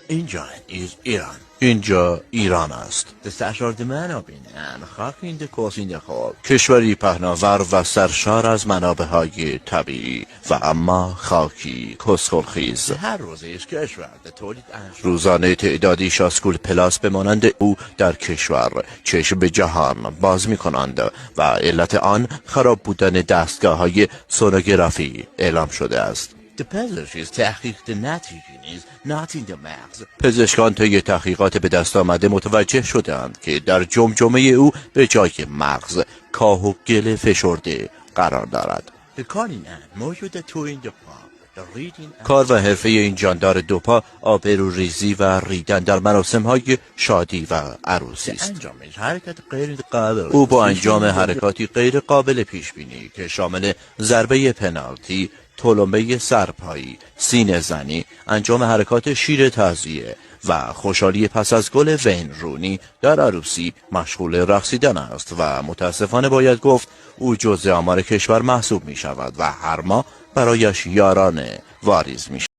اینجا ایران. اینجا ایران است. دستشارد من بینن خاکینده کوسینده خواب کشوری پهناور و سرشار از منابع‌های طبیعی و اما خاکی کسخلخیز. هر روزش کشور در تولید روزانه تعدادی شاسکول پلاس به مانند او در کشور چشم به جهان باز می کنند و علت آن خراب بودن دستگاه‌های سونوگرافی اعلام شده است. پزشکی تحقیق نتیجه نیز ناتین مغز. پزشکان طی تحقیقات به دست آمده متوجه شدند که در جمجمه او به جای مغز کاه و گل فشرده قرار دارد. موجود تو این دو پا کار و حرفه این جاندار دوپا آبروریزی و ریدن در مراسم‌های شادی و عروسی است. او با انجام حرکاتی غیر قابل پیش بینی که شامل ضربه پنالتی، تلمبه سرپایی، سینه زنی، انجام حرکات شیر تعزیه و خوشحالی پس از گل وین رونی در عروسی مشغول رقصیدن است و متاسفانه باید گفت او جزء آمار کشور محسوب می شود و هر ماه برایش یارانه واریز می شود.